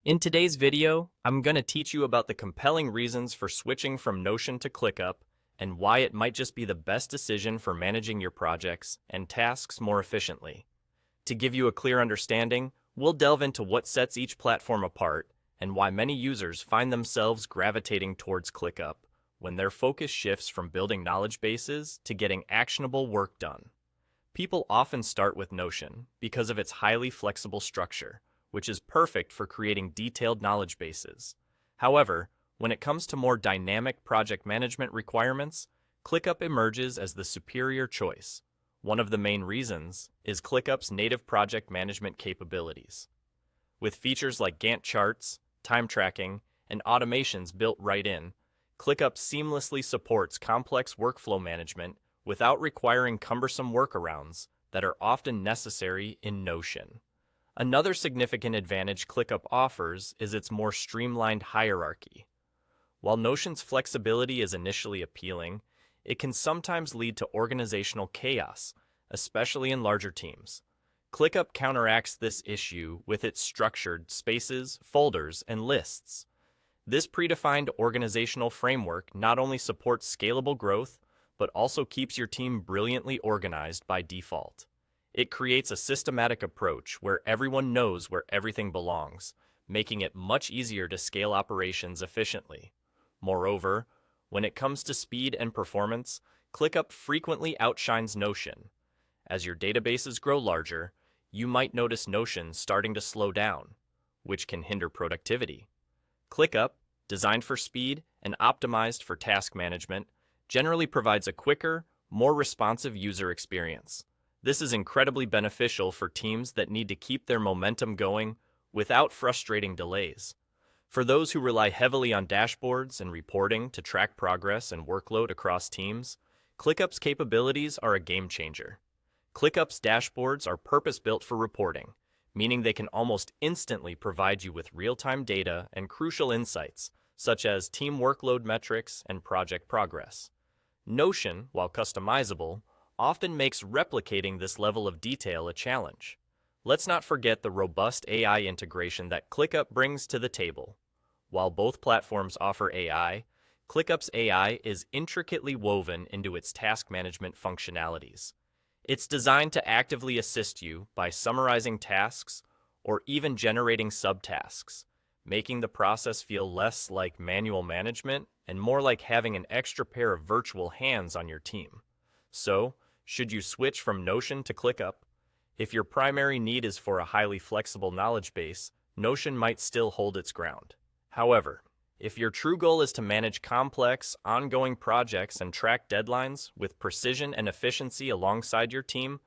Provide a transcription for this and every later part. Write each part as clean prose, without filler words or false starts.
In today's video, I'm going to teach you about the compelling reasons for switching from Notion to ClickUp and why it might just be the best decision for managing your projects and tasks more efficiently. To give you a clear understanding, we'll delve into what sets each platform apart and why many users find themselves gravitating towards ClickUp when their focus shifts from building knowledge bases to getting actionable work done. People often start with Notion because of its highly flexible structure, which is perfect for creating detailed knowledge bases. However, when it comes to more dynamic project management requirements, ClickUp emerges as the superior choice. One of the main reasons is ClickUp's native project management capabilities. With features like Gantt charts, time tracking, and automations built right in, ClickUp seamlessly supports complex workflow management without requiring cumbersome workarounds that are often necessary in Notion. Another significant advantage ClickUp offers is its more streamlined hierarchy. While Notion's flexibility is initially appealing, it can sometimes lead to organizational chaos, especially in larger teams. ClickUp counteracts this issue with its structured spaces, folders, and lists. This predefined organizational framework not only supports scalable growth, but also keeps your team brilliantly organized by default. It creates a systematic approach where everyone knows where everything belongs, making it much easier to scale operations efficiently. Moreover, when it comes to speed and performance, ClickUp frequently outshines Notion. As your databases grow larger, you might notice Notion starting to slow down, which can hinder productivity. ClickUp, designed for speed and optimized for task management, generally provides a quicker, more responsive user experience. This is incredibly beneficial for teams that need to keep their momentum going without frustrating delays. For those who rely heavily on dashboards and reporting to track progress and workload across teams, ClickUp's capabilities are a game changer. ClickUp's dashboards are purpose-built for reporting, meaning they can almost instantly provide you with real-time data and crucial insights, such as team workload metrics and project progress. Notion, while customizable, often makes replicating this level of detail a challenge. Let's not forget the robust AI integration that ClickUp brings to the table. While both platforms offer AI, ClickUp's AI is intricately woven into its task management functionalities. It's designed to actively assist you by summarizing tasks or even generating subtasks, making the process feel less like manual management and more like having an extra pair of virtual hands on your team. So, should you switch from Notion to ClickUp? If your primary need is for a highly flexible knowledge base, Notion might still hold its ground. However, if your true goal is to manage complex, ongoing projects and track deadlines with precision and efficiency alongside your team,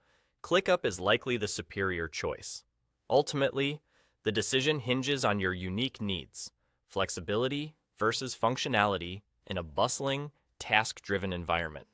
ClickUp is likely the superior choice. Ultimately, the decision hinges on your unique needs, flexibility versus functionality in a bustling, task-driven environment.